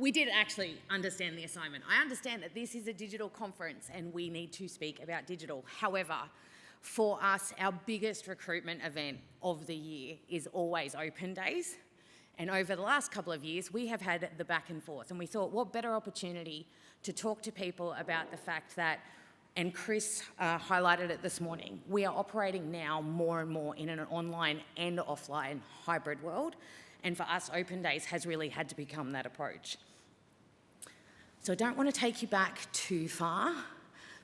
we did actually understand the assignment. I understand that this is a digital conference and we need to speak about digital. However, for us, our biggest recruitment event of the year is always open days. And over the last couple of years, we have had the back and forth. And we thought, what better opportunity to talk to people about the fact that, and Chris highlighted it this morning, we are operating now more and more in an online and offline hybrid world. And for us, open days has really had to become that approach. So I don't want to take you back too far,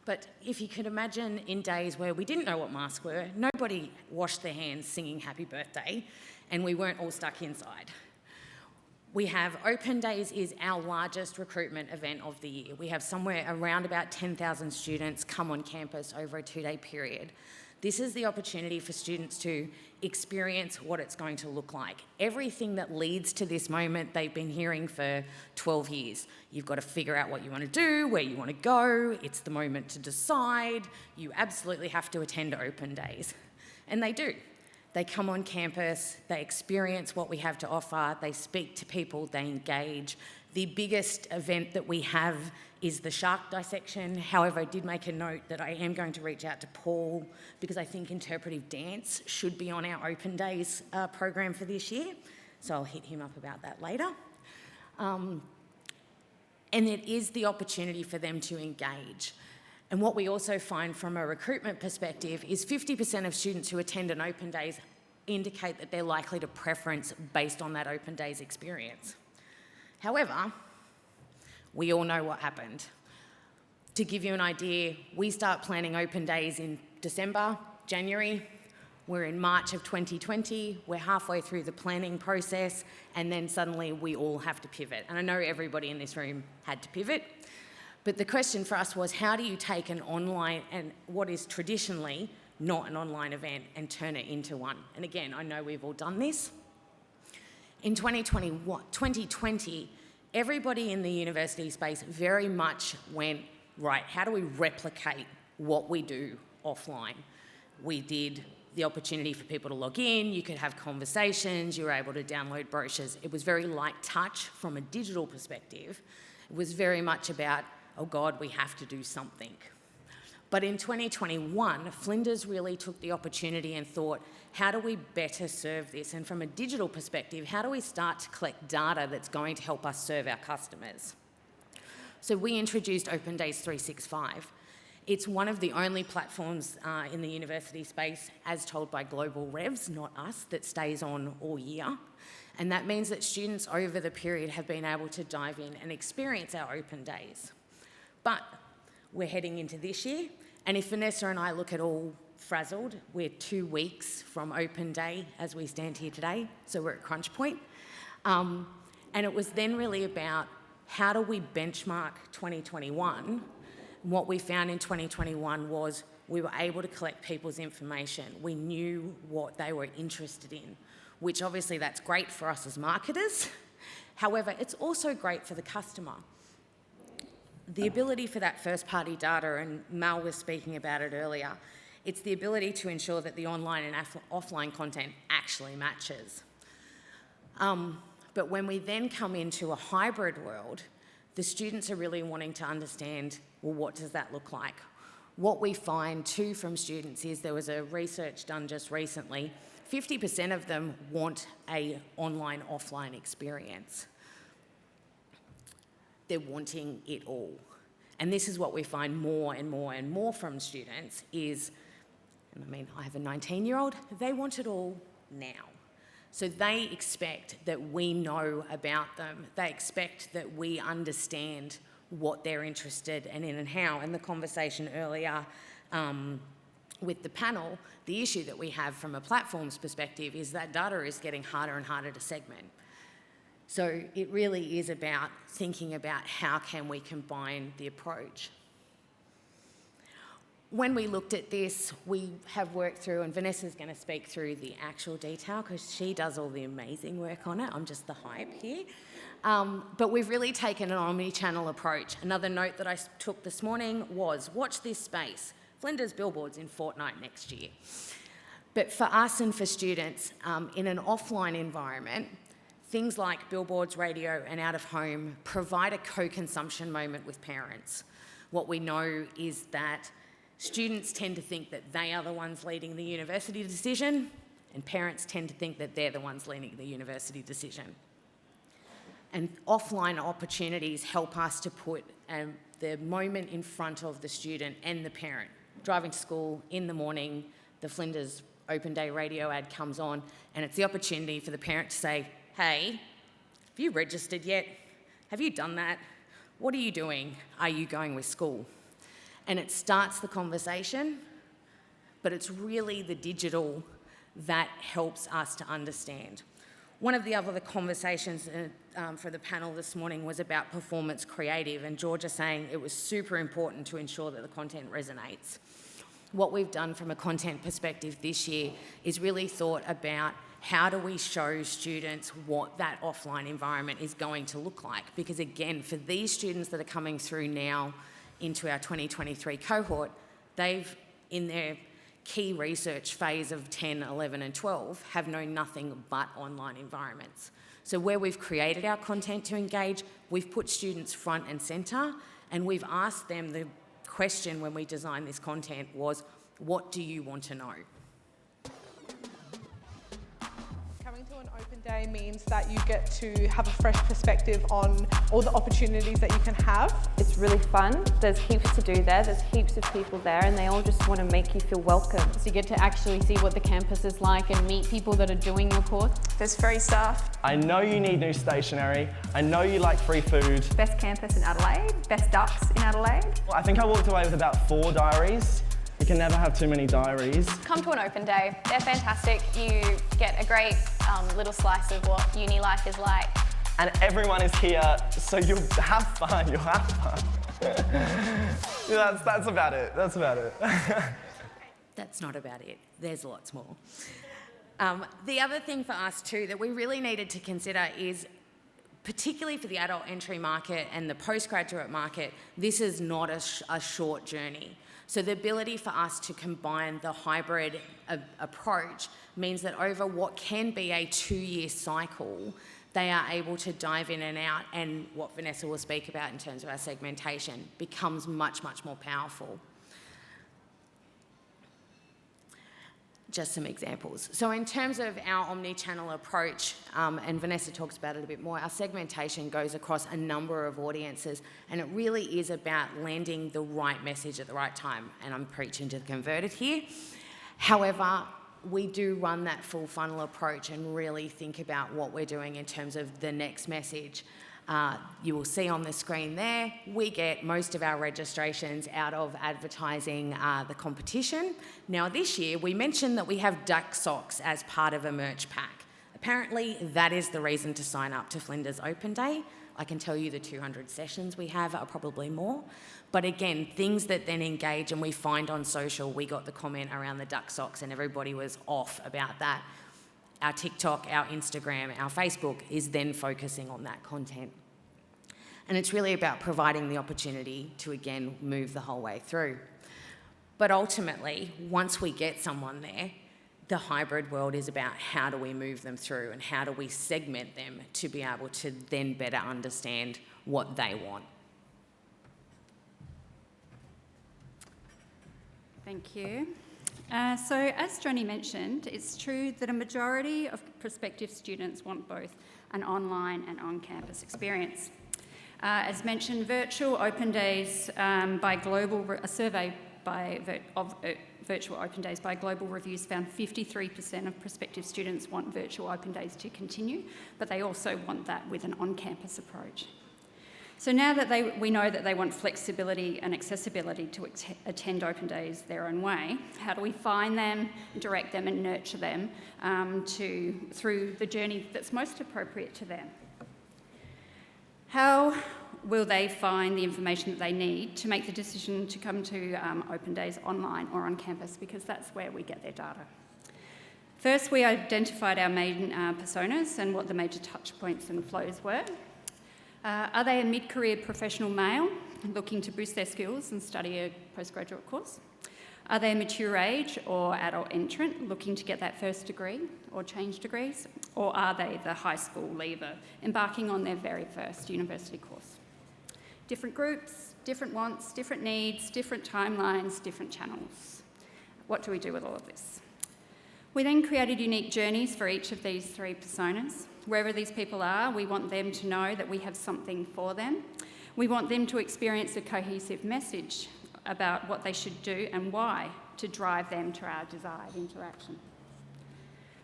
but if you could imagine in days where we didn't know what masks were, nobody washed their hands singing happy birthday, and we weren't all stuck inside. We have Open Days is our largest recruitment event of the year. We have somewhere around about 10,000 students come on campus over a 2-day period. This is the opportunity for students to experience what it's going to look like. Everything that leads to this moment they've been hearing for 12 years. You've got to figure out what you want to do, where you want to go. It's the moment to decide. You absolutely have to attend Open Days. And they do. They come on campus, they experience what we have to offer, they speak to people, they engage. The biggest event that we have is the shark dissection. However, I did make a note that I am going to reach out to Paul because I think interpretive dance should be on our Open Days program for this year. So I'll hit him up about that later. And it is the opportunity for them to engage. And what we also find from a recruitment perspective is 50% of students who attend an Open Days indicate that they're likely to preference based on that Open Days experience. However, we all know what happened. To give you an idea, we start planning Open Days in December, January. We're in March of 2020. We're halfway through the planning process, and then suddenly we all have to pivot. And I know everybody in this room had to pivot. But the question for us was, how do you take an online and what is traditionally not an online event and turn it into one? And again, I know we've all done this. In 2020, everybody in the university space very much went, right, how do we replicate what we do offline? We did the opportunity for people to log in, you could have conversations, you were able to download brochures. It was very light touch from a digital perspective. It was very much about, oh God, we have to do something. But in 2021, Flinders really took the opportunity and thought, how do we better serve this? And from a digital perspective, how do we start to collect data that's going to help us serve our customers? So we introduced Open Days 365. It's one of the only platforms in the university space, as told by Global Revs, not us, that stays on all year. And that means that students over the period have been able to dive in and experience our Open Days. But we're heading into this year, and if Vanessa and I look at all frazzled, we're 2 weeks from Open Day as we stand here today, so we're at crunch point. And it was then really about how do we benchmark 2021. What we found in 2021 was we were able to collect people's information. We knew what they were interested in, which obviously that's great for us as marketers. However, it's also great for the customer. The ability for that first-party data, and Mal was speaking about it earlier, it's the ability to ensure that the online and offline content actually matches. But when we then come into a hybrid world, the students are really wanting to understand, well, what does that look like? What we find too from students is there was a research done just recently, 50% of them want an online-offline experience. They're wanting it all. And this is what we find more and more and more from students is, and I mean, I have a 19-year-old, they want it all now. So they expect that we know about them. They expect that we understand what they're interested in and how. And the conversation earlier with the panel, the issue that we have from a platform's perspective is that data is getting harder and harder to segment. So it really is about thinking about how can we combine the approach. When we looked at this, we have worked through, and Vanessa's going to speak through the actual detail because she does all the amazing work on it. I'm just the hype here. But we've really taken an omni-channel approach. Another note that I took this morning was, watch this space. Flinders billboards in Fortnite next year. But for us and for students, in an offline environment, Things like billboards, radio, and out of home provide a co-consumption moment with parents. What we know is that students tend to think that they are the ones leading the university decision, and parents tend to think that they're the ones leading the university decision. And offline opportunities help us to put the moment in front of the student and the parent. Driving to school in the morning, the Flinders Open Day radio ad comes on, and it's the opportunity for the parent to say, hey, have you registered yet? Have you done that? What are you doing? Are you going with school? And it starts the conversation, but it's really the digital that helps us to understand. One of the other conversations for the panel this morning was about performance creative, and Georgia saying it was super important to ensure that the content resonates. What we've done from a content perspective this year is really thought about how do we show students what that offline environment is going to look like? Because again, for these students that are coming through now into our 2023 cohort, they've, in their key research phase of 10, 11 and 12, have known nothing but online environments. So where we've created our content to engage, we've put students front and centre, and we've asked them the question when we designed this content was, what do you want to know? Coming to an open day means that you get to have a fresh perspective on all the opportunities that you can have. It's really fun. There's heaps to do there. There's heaps of people there, and they all just want to make you feel welcome. So you get to actually see what the campus is like and meet people that are doing your course. There's free stuff. I know you need new stationery. I know you like free food. Best campus in Adelaide. Best ducks in Adelaide. Well, I think I walked away with about 4 diaries. You can never have too many diaries. Come to an open day. They're fantastic. You get a great little slice of what uni life is like. And everyone is here, so you'll have fun. You'll have fun. That's about it. That's about it. That's not about it. There's lots more. The other thing for us too that we really needed to consider is, particularly for the adult entry market and the postgraduate market, this is not a short journey. So the ability for us to combine the hybrid approach means that over what can be a 2-year cycle, they are able to dive in and out, and what Vanessa will speak about in terms of our segmentation becomes much, much more powerful. Just some examples. So in terms of our omni-channel approach, and Vanessa talks about it a bit more, our segmentation goes across a number of audiences, and it really is about landing the right message at the right time. And I'm preaching to the converted here. However, we do run that full funnel approach and really think about what we're doing in terms of the next message. You will see on the screen there, we get most of our registrations out of advertising the competition. Now this year, we mentioned that we have duck socks as part of a merch pack. Apparently, that is the reason to sign up to Flinders Open Day. I can tell you the 200 sessions we have are probably more. But again, things that then engage, and we find on social, we got the comment around the duck socks and everybody was off about that. Our TikTok, our Instagram, our Facebook is then focusing on that content. And it's really about providing the opportunity to, again, move the whole way through. But ultimately, once we get someone there, the hybrid world is about how do we move them through and how do we segment them to be able to then better understand what they want. Thank you. So as Joni mentioned, it's true that a majority of prospective students want both an online and on-campus experience. As mentioned, virtual open days a survey of virtual open days by Global Reviews found 53% of prospective students want virtual open days to continue, but they also want that with an on-campus approach. So now that we know that they want flexibility and accessibility to attend open days their own way, how do we find them, direct them and nurture them through the journey that's most appropriate to them? How will they find the information that they need to make the decision to come to open days online or on campus, because that's where we get their data? First, we identified our main personas and what the major touch points and flows were. Are they a mid-career professional male looking to boost their skills and study a postgraduate course? Are they mature age or adult entrant looking to get that first degree or change degrees? Or are they the high school leaver embarking on their very first university course? Different groups, different wants, different needs, different timelines, different channels. What do we do with all of this? We then created unique journeys for each of these three personas. Wherever these people are, we want them to know that we have something for them. We want them to experience a cohesive message about what they should do and why to drive them to our desired interaction.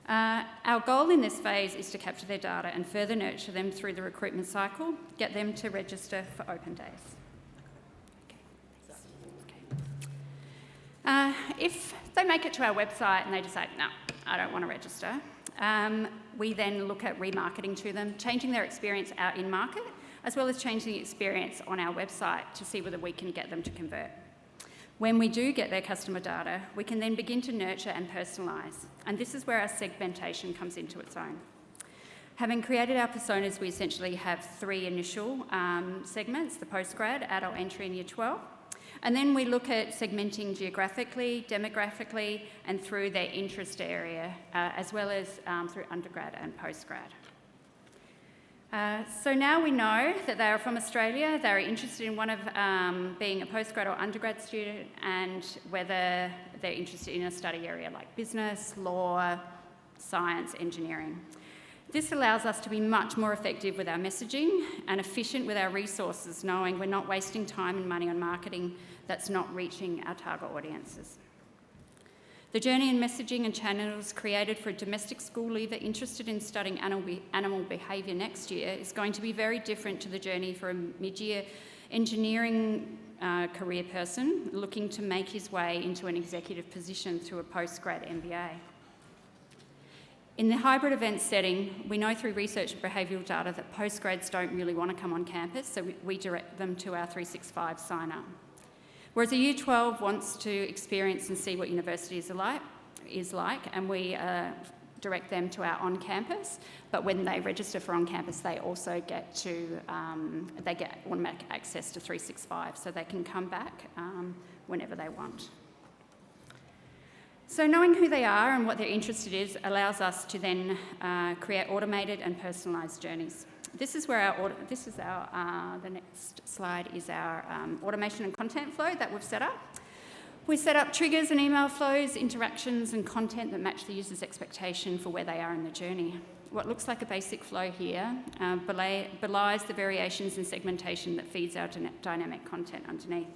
Our goal in this phase is to capture their data and further nurture them through the recruitment cycle, get them to register for open days. If they make it to our website and they decide, no, I don't want to register, we then look at remarketing to them, changing their experience out in market, as well as changing the experience on our website to see whether we can get them to convert. When we do get their customer data, we can then begin to nurture and personalise, and this is where our segmentation comes into its own. Having created our personas, we essentially have three initial segments: the postgrad, adult entry and year 12, and then we look at segmenting geographically, demographically, and through their interest area, as well as through undergrad and postgrad. So now we know that they are from Australia, they're interested in one of being a postgrad or undergrad student, and whether they're interested in a study area like business, law, science, engineering. This allows us to be much more effective with our messaging and efficient with our resources, knowing we're not wasting time and money on marketing that's not reaching our target audiences. The journey and messaging and channels created for a domestic school leaver interested in studying animal behaviour next year is going to be very different to the journey for a mid-year engineering career person looking to make his way into an executive position through a postgrad MBA. In the hybrid event setting, we know through research and behavioural data that postgrads don't really want to come on campus, so we direct them to our 365 sign-up. Whereas a Year 12 wants to experience and see what university is like, and we direct them to our on-campus, but when they register for on-campus, they also get automatic access to 365, so they can come back whenever they want. So knowing who they are and what they're interested in allows us to then create automated and personalised journeys. This is where the next slide is our automation and content flow that we've set up. We set up triggers and email flows, interactions and content that match the user's expectation for where they are in the journey. What looks like a basic flow here belies the variations in segmentation that feeds our dynamic content underneath.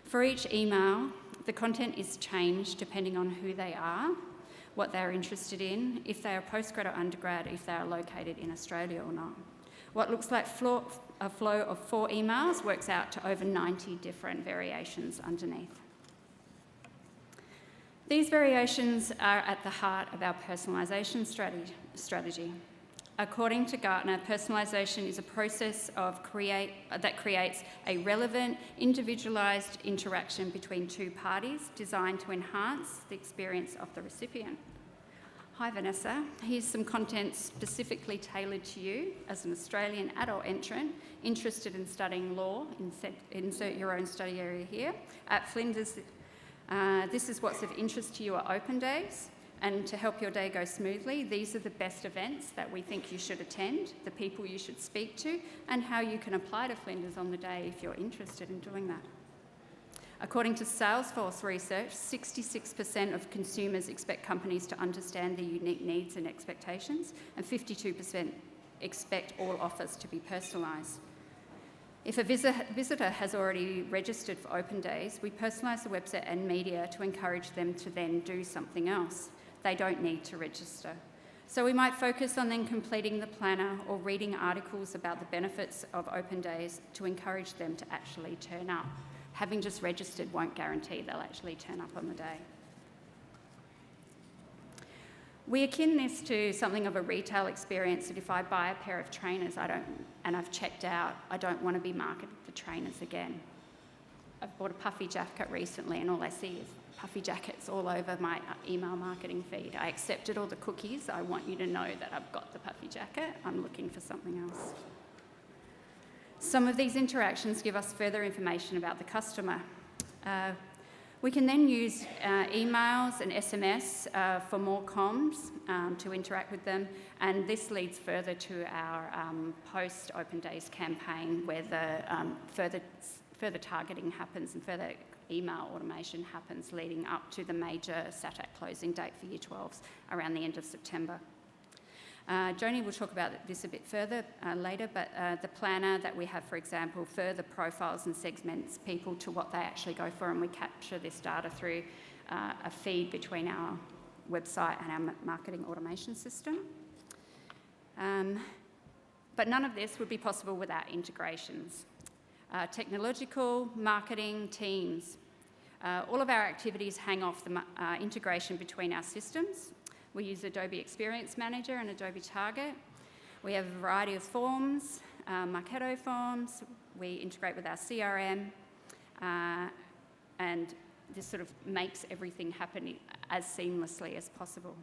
For each email, the content is changed depending on who they are, what they're interested in, if they are postgrad or undergrad, if they are located in Australia or not. What looks like a flow of 4 emails works out to over 90 different variations underneath. These variations are at the heart of our personalisation strategy. According to Gartner, personalisation is a process that creates a relevant, individualised interaction between two parties designed to enhance the experience of the recipient. Hi Vanessa, here's some content specifically tailored to you as an Australian adult entrant interested in studying law. Insert your own study area here. At Flinders, this is what's of interest to you at open days, and to help your day go smoothly, these are the best events that we think you should attend, the people you should speak to, and how you can apply to Flinders on the day if you're interested in doing that. According to Salesforce research, 66% of consumers expect companies to understand their unique needs and expectations, and 52% expect all offers to be personalised. If a visitor has already registered for open days, we personalise the website and media to encourage them to then do something else. They don't need to register. So we might focus on then completing the planner or reading articles about the benefits of open days to encourage them to actually turn up. Having just registered won't guarantee they'll actually turn up on the day. We akin this to something of a retail experience that if I buy a pair of trainers and I've checked out, I don't want to be marketed for trainers again. I've bought a puffy jacket recently and all I see is puffy jackets all over my email marketing feed. I accepted all the cookies. I want you to know that I've got the puffy jacket. I'm looking for something else. Some of these interactions give us further information about the customer. We can then use emails and SMS for more comms to interact with them, and this leads further to our post-Open Days campaign, where the further targeting happens and further email automation happens leading up to the major SATAC closing date for Year 12s around the end of September. Joni will talk about this a bit further later, but the planner that we have, for example, further profiles and segments people to what they actually go for, and we capture this data through a feed between our website and our marketing automation system. But none of this would be possible without integrations. Technological, marketing, teams. All of our activities hang off the integration between our systems. We use Adobe Experience Manager and Adobe Target. We have a variety of forms, Marketo forms. We integrate with our CRM, and this sort of makes everything happen as seamlessly as possible.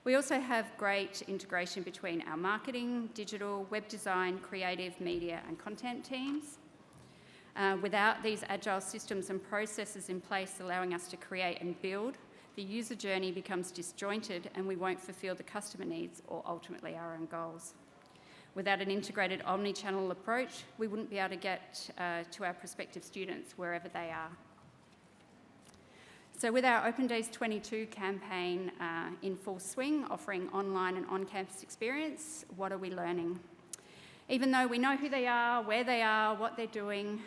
We also have great integration between our marketing, digital, web design, creative, media, and content teams. Without these agile systems and processes in place allowing us to create and build, the user journey becomes disjointed and we won't fulfil the customer needs or ultimately our own goals. Without an integrated omni-channel approach, we wouldn't be able to get to our prospective students wherever they are. So with our Open Days 22 campaign in full swing, offering online and on-campus experience, what are we learning? Even though we know who they are, where they are, what they're doing,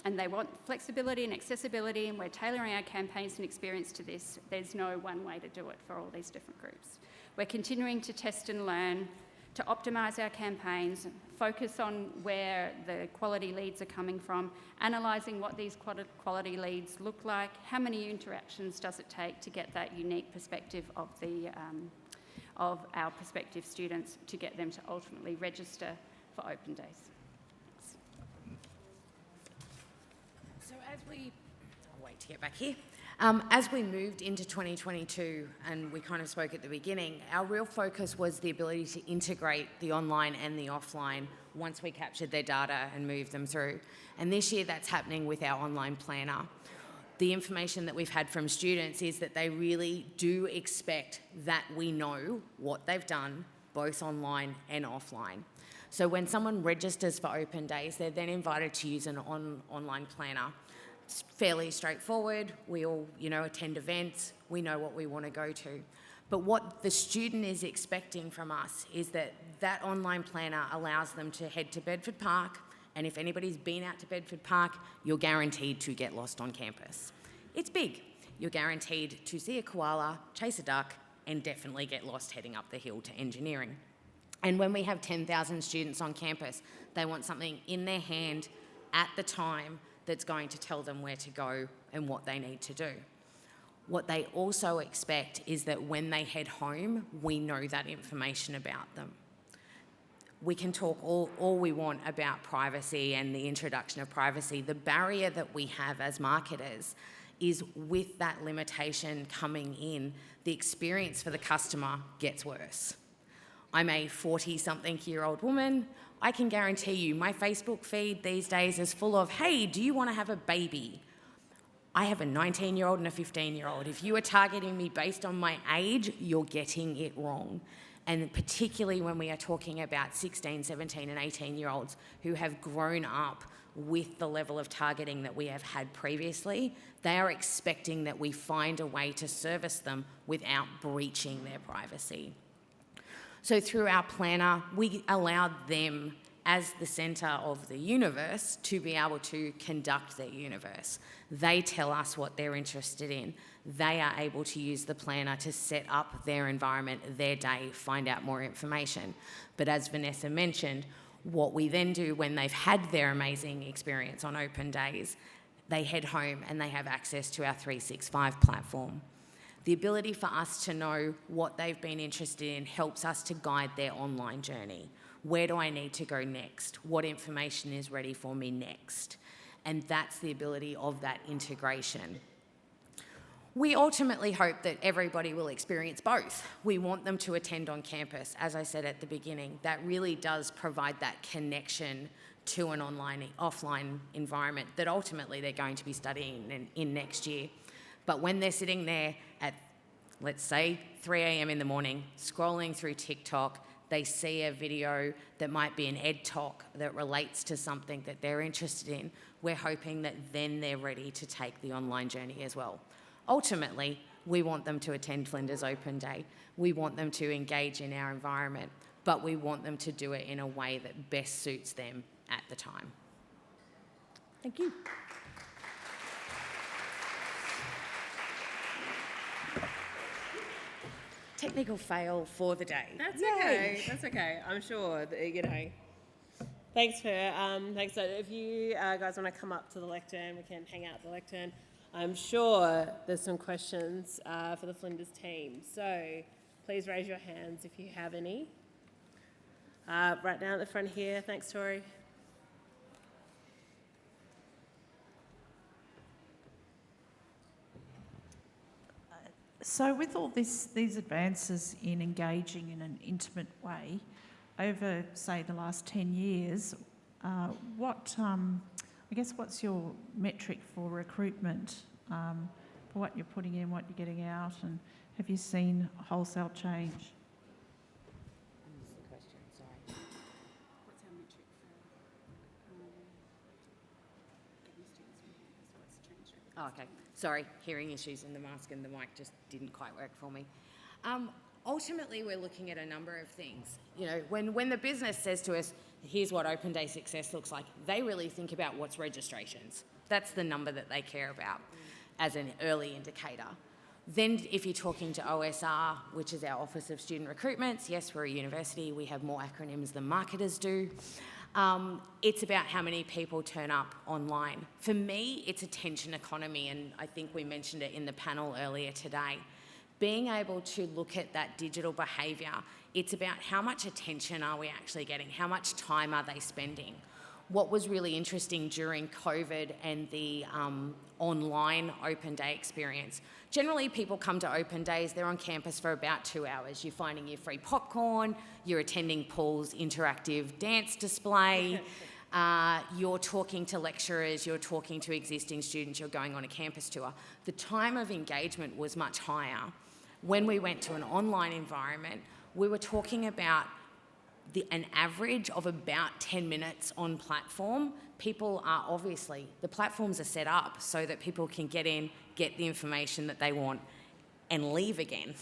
and they want flexibility and accessibility, and we're tailoring our campaigns and experience to this, there's no one way to do it for all these different groups. We're continuing to test and learn, to optimise our campaigns, focus on where the quality leads are coming from, analysing what these quality leads look like, how many interactions does it take to get that unique perspective of our prospective students to get them to ultimately register for Open Days. So I'll wait to get back here. As we moved into 2022, and we kind of spoke at the beginning, our real focus was the ability to integrate the online and the offline once we captured their data and moved them through. And this year that's happening with our online planner. The information that we've had from students is that they really do expect that we know what they've done, both online and offline. So when someone registers for Open Days, they're then invited to use an online planner. It's fairly straightforward. We all, attend events. We know what we want to go to. But what the student is expecting from us is that that online planner allows them to head to Bedford Park, and if anybody's been out to Bedford Park, you're guaranteed to get lost on campus. It's big. You're guaranteed to see a koala, chase a duck, and definitely get lost heading up the hill to engineering. And when we have 10,000 students on campus, they want something in their hand at the time that's going to tell them where to go and what they need to do. What they also expect is that when they head home, we know that information about them. We can talk all we want about privacy and the introduction of privacy. The barrier that we have as marketers is with that limitation coming in, the experience for the customer gets worse. I'm a 40-something-year-old woman. I can guarantee you my Facebook feed these days is full of, hey, do you want to have a baby? I have a 19-year-old and a 15-year-old. If you are targeting me based on my age, you're getting it wrong. And particularly when we are talking about 16, 17 and 18-year-olds who have grown up with the level of targeting that we have had previously, they are expecting that we find a way to service them without breaching their privacy. So through our planner, we allowed them as the centre of the universe to be able to conduct their universe. They tell us what they're interested in. They are able to use the planner to set up their environment, their day, find out more information. But as Vanessa mentioned, what we then do when they've had their amazing experience on Open Days, they head home and they have access to our 365 platform. The ability for us to know what they've been interested in helps us to guide their online journey. Where do I need to go next? What information is ready for me next? And that's the ability of that integration. We ultimately hope that everybody will experience both. We want them to attend on campus, as I said at the beginning. That really does provide that connection to an offline environment that ultimately they're going to be studying in next year. But when they're sitting there at, let's say, 3 a.m. in the morning, scrolling through TikTok, they see a video that might be an ed talk that relates to something that they're interested in, we're hoping that then they're ready to take the online journey as well. Ultimately, we want them to attend Flinders Open Day. We want them to engage in our environment, but we want them to do it in a way that best suits them at the time. Thank you. Technical fail for the day. That's okay. That's okay. I'm sure that, Thanks for thanks. If you guys want to come up to the lectern, we can hang out at the lectern. I'm sure there's some questions for the Flinders team. So please raise your hands if you have any. Right down at the front here. Thanks, Tori. So with all these advances in engaging in an intimate way, over, say, the last 10 years, what's your metric for recruitment, for what you're putting in, what you're getting out, and have you seen wholesale change? Oh, okay. Sorry, hearing issues and the mask and the mic just didn't quite work for me. Ultimately, we're looking at a number of things. When the business says to us, here's what Open Day success looks like, they really think about what's registrations. That's the number that they care about as an early indicator. Then if you're talking to OSR, which is our Office of Student Recruitments, yes, we're a university, we have more acronyms than marketers do. It's about how many people turn up online. For me, it's attention economy, and I think we mentioned it in the panel earlier today. Being able to look at that digital behaviour, it's about how much attention are we actually getting, how much time are they spending. What was really interesting during COVID and the online Open Day experience, generally people come to Open Days, they're on campus for about 2 hours. You're finding your free popcorn, you're attending Paul's interactive dance display, you're talking to lecturers, you're talking to existing students, you're going on a campus tour. The time of engagement was much higher. When we went to an online environment, we were talking about an average of about 10 minutes on platform. People are obviously, the platforms are set up so that people can get in, get the information that they want, and leave again.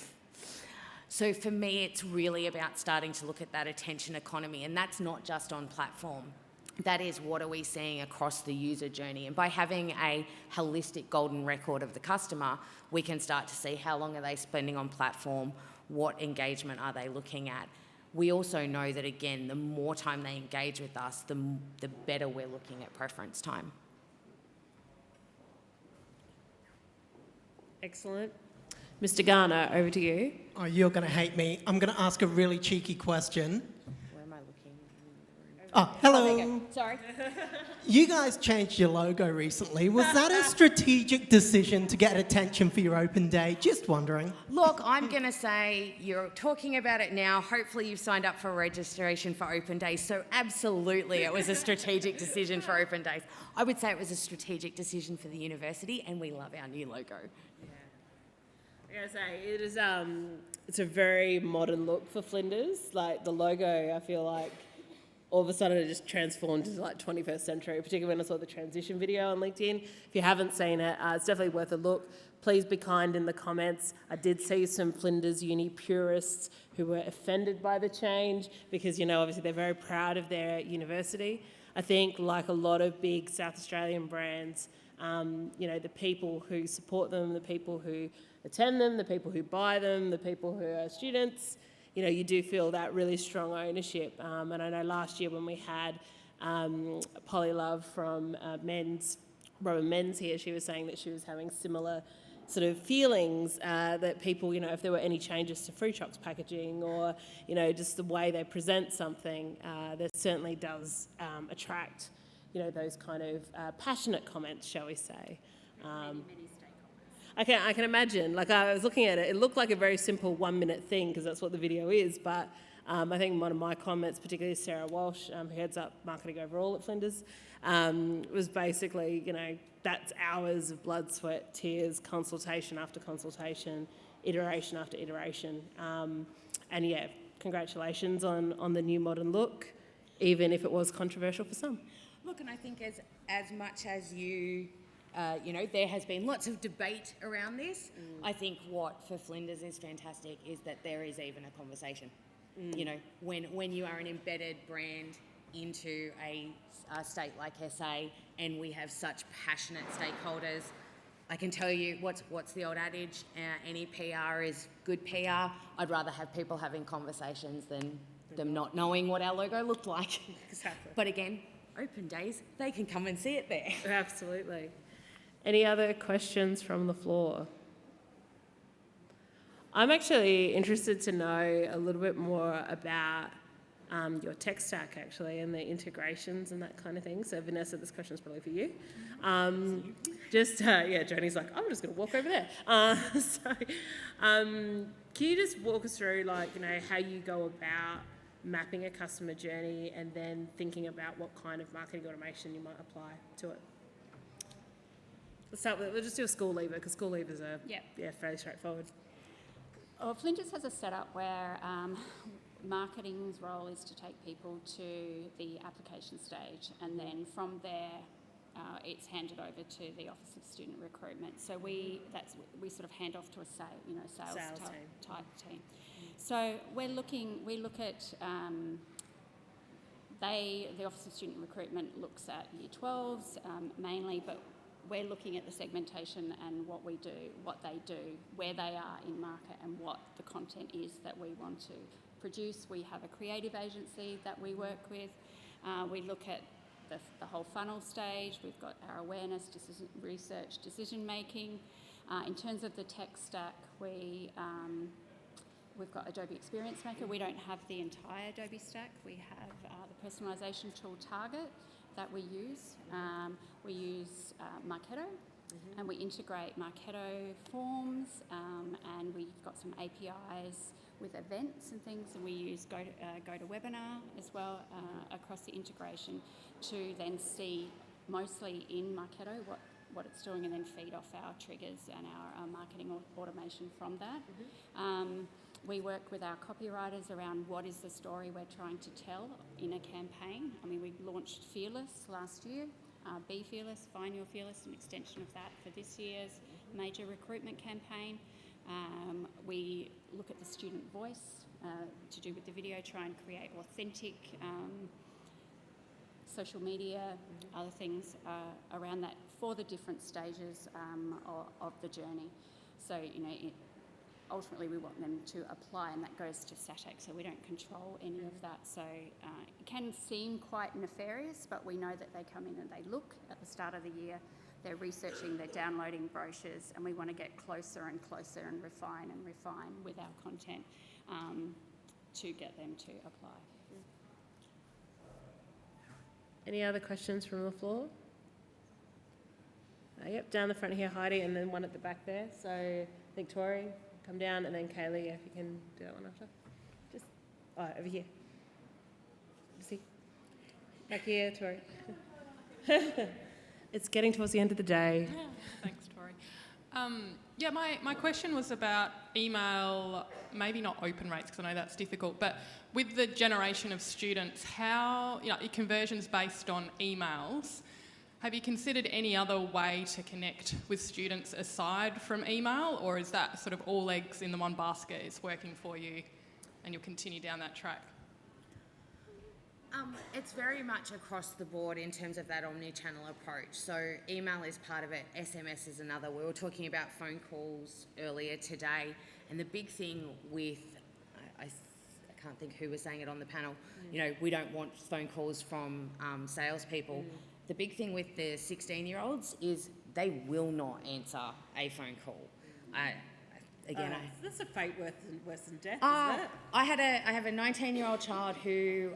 So for me, it's really about starting to look at that attention economy, and that's not just on platform. That is, what are we seeing across the user journey? And by having a holistic golden record of the customer, we can start to see how long are they spending on platform, what engagement are they looking at. We also know that, again, the more time they engage with us, the better we're looking at preference time. Excellent. Mr. Garner, over to you. Oh, you're going to hate me. I'm going to ask a really cheeky question. Where am I looking? Oh, hello. Oh, there you go. Sorry. You guys changed your logo recently. Was that a strategic decision to get attention for your Open Day? Just wondering. Look, I'm going to say you're talking about it now. Hopefully you've signed up for registration for Open Days. So absolutely it was a strategic decision for Open Days. I would say it was a strategic decision for the university, and we love our new logo. I gotta say, it is, it's a very modern look for Flinders. Like, the logo, I feel like all of a sudden it just transformed into like 21st century, particularly when I saw the transition video on LinkedIn. If you haven't seen it, it's definitely worth a look. Please be kind in the comments. I did see some Flinders Uni purists who were offended by the change because, obviously they're very proud of their university. I think, like a lot of big South Australian brands, the people who support them, the people who attend them, the people who buy them, the people who are students, you do feel that really strong ownership. And I know last year when we had Polly Love from Robin Men's here, she was saying that she was having similar sort of feelings that people, if there were any changes to Free Chocks packaging or, just the way they present something, that certainly does attract, those kind of passionate comments, shall we say. I can imagine. Like, I was looking at it, it looked like a very simple 1-minute thing because that's what the video is, but I think one of my comments, particularly Sarah Walsh, who heads up marketing overall at Flinders, was basically, that's hours of blood, sweat, tears, consultation after consultation, iteration after iteration. And yeah, congratulations on the new modern look, even if it was controversial for some. Look, and I think as much as you there has been lots of debate around this. I think what for Flinders is fantastic is that there is even a conversation. When you are an embedded brand into a state like SA, and we have such passionate stakeholders, I can tell you what's the old adage, any PR is good PR. I'd rather have people having conversations than them not knowing what our logo looked like. Exactly. But again, open days, they can come and see it there. Absolutely. Any other questions from the floor? I'm actually interested to know a little bit more about your tech stack, actually, and the integrations and that kind of thing. So, Vanessa, this question is probably for you. Joni's like, I'm just going to walk over there. Can you just walk us through, how you go about mapping a customer journey and then thinking about what kind of marketing automation you might apply to it? We'll just do a school leaver, because school leavers are fairly straightforward. Well, Flinders has a setup where marketing's role is to take people to the application stage, and then from there it's handed over to the Office of Student Recruitment. So we sort of hand off to a sales type team. So we look at the Office of Student Recruitment looks at Year 12s mainly, but we're looking at the segmentation and what we do, what they do, where they are in market, and what the content is that we want to produce. We have a creative agency that we work with. We look at the whole funnel stage. We've got our awareness, research, decision making. In terms of the tech stack, we've got Adobe Experience Maker. We don't have the entire Adobe stack. We have the personalisation tool Target that we use. We use Marketo, and we integrate Marketo forms, and we've got some APIs with events and things, and we use GoToWebinar as well across the integration to then see mostly in Marketo what it's doing, and then feed off our triggers and our marketing automation from that. We work with our copywriters around what is the story we're trying to tell in a campaign. I mean, we launched Fearless last year, Be Fearless, Find Your Fearless, an extension of that for this year's major recruitment campaign. We look at the student voice to do with the video, try and create authentic social media, other things around that for the different stages of the journey. So, ultimately we want them to apply, and that goes to SATAC, so we don't control any of that. So it can seem quite nefarious, but we know that they come in and they look at the start of the year, they're researching, they're downloading brochures, and we want to get closer and closer and refine with our content to get them to apply. Any other questions from the floor? Yep, down the front here, Heidi, and then one at the back there. So I think Tori, come down, and then Kaylee, if you can do that one after. Just over here. See? Back here, Tori. It's getting towards the end of the day. Yeah, thanks, Tori. My question was about email, maybe not open rates, because I know that's difficult, but with the generation of students, how, conversions based on emails, have you considered any other way to connect with students aside from email, or is that sort of all eggs in the one basket is working for you and you'll continue down that track? It's very much across the board in terms of that omni-channel approach. So email is part of it, SMS is another. We were talking about phone calls earlier today, and the big thing with, I can't think who was saying it on the panel, we don't want phone calls from salespeople. The big thing with the 16-year-olds is they will not answer a phone call. That's a fate worse than death, isn't it? I have a 19-year-old child who,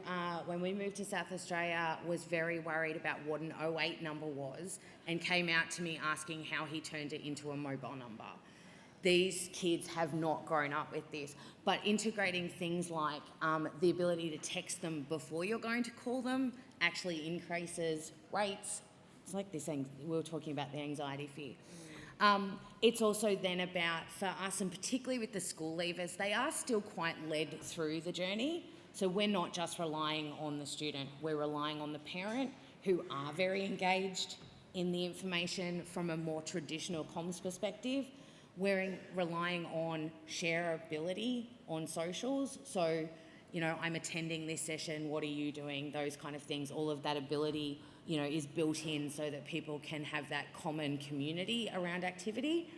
when we moved to South Australia, was very worried about what an 08 number was, and came out to me asking how he turned it into a mobile number. these kids have not grown up with this. But integrating things like the ability to text them before you're going to call them actually increases rates. It's like this, we were talking about the anxiety fear. It's also then about, for us, and particularly with the school leavers, they are still quite led through the journey. So we're not just relying on the student, we're relying on the parent, who are very engaged in the information from a more traditional comms perspective. We're relying on shareability on socials. So, you know, I'm attending this session, what are you doing? Those kind of things, all of that ability, you know, is built in so that people can have that common community around activity.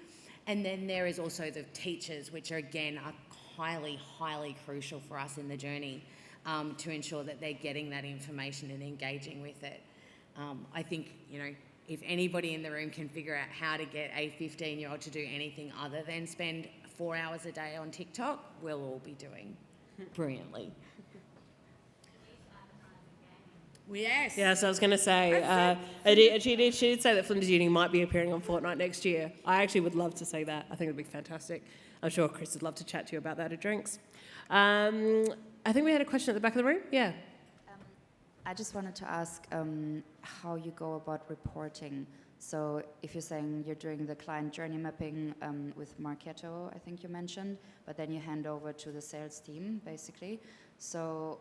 And then there is also the teachers, which are again are highly, highly crucial for us in the journey to ensure that they're getting that information and engaging with it. I think, you know, if anybody in the room can figure out how to get a 15-year-old to do anything other than spend 4 hours a day on TikTok, we'll all be doing brilliantly. Yes. Yeah, so I was going to say, she did say that Flinders Uni might be appearing on Fortnite next year. I actually would love to see that. I think it would be fantastic. I'm sure Chris would love to chat to you about that at drinks. I think we had a question at the back of the room. Yeah. I just wanted to ask how you go about reporting. So if you're saying you're doing the client journey mapping with Marketo, I think you mentioned, but then you hand over to the sales team, basically. So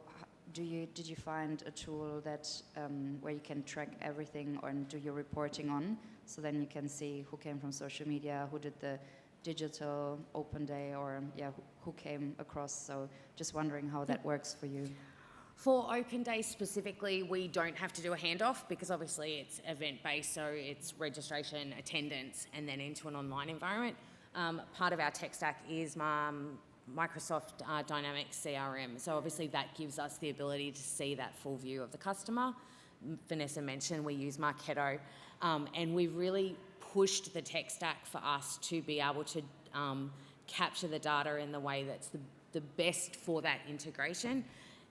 did you find a tool that where you can track everything or do your reporting on? So then you can see who came from social media, who did the digital open day, or who came across. So just wondering how that works for you. For open days specifically, we don't have to do a handoff because obviously it's event-based, so it's registration, attendance, and then into an online environment. Part of our tech stack is Microsoft Dynamics CRM, so obviously that gives us the ability to see that full view of the customer. Vanessa mentioned we use Marketo, and we've really pushed the tech stack for us to be able to capture the data in the way that's the best for that integration.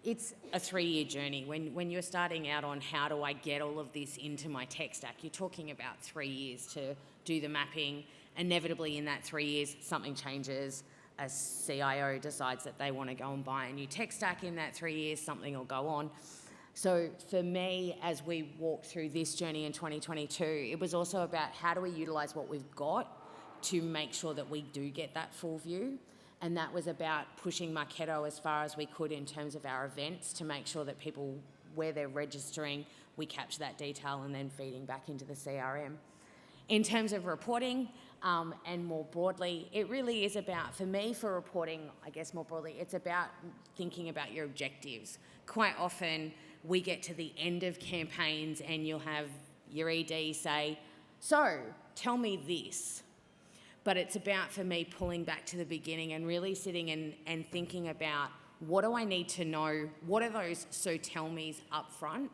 It's a 3-year journey. When you're starting out on how do I get all of this into my tech stack, you're talking about 3 years to do the mapping. Inevitably in that 3 years, something changes. A CIO decides that they want to go and buy a new tech stack in that 3 years, something will go on. So for me, as we walked through this journey in 2022, it was also about how do we utilise what we've got to make sure that we do get that full view. And that was about pushing Marketo as far as we could in terms of our events to make sure that people, where they're registering, we capture that detail and then feeding back into the CRM. In terms of reporting, and more broadly, it really is about, for me, for reporting, I guess more broadly, it's about thinking about your objectives. Quite often, we get to the end of campaigns and you'll have your ED say, so, tell me this. But it's about, for me, pulling back to the beginning and really sitting and thinking about what do I need to know, what are those so tell me's up front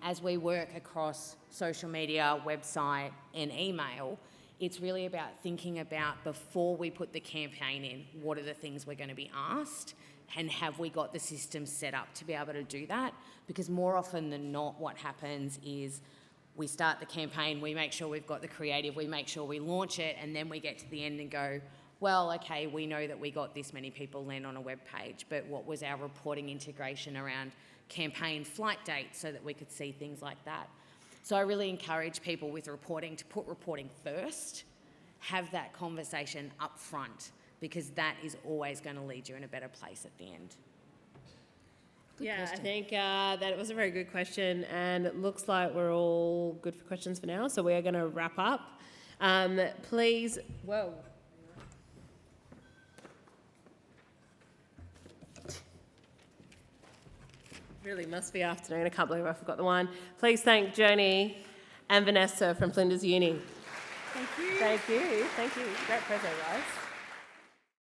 as we work across social media, website and email. It's really about thinking about before we put the campaign in, what are the things we're going to be asked and have we got the system set up to be able to do that? Because more often than not what happens is we start the campaign, we make sure we've got the creative, we make sure we launch it, and then we get to the end and go, well, okay, we know that we got this many people land on a web page, but what was our reporting integration around campaign flight dates so that we could see things like that? So I really encourage people with reporting to put reporting first, have that conversation up front, because that is always going to lead you in a better place at the end. Good question. I think that was a very good question, and it looks like we're all good for questions for now, so we are going to wrap up. Please, whoa. Really must be afternoon, I can't believe I forgot the one. Please thank Joni and Vanessa from Flinders Uni. Thank you. Thank you. Great present, guys.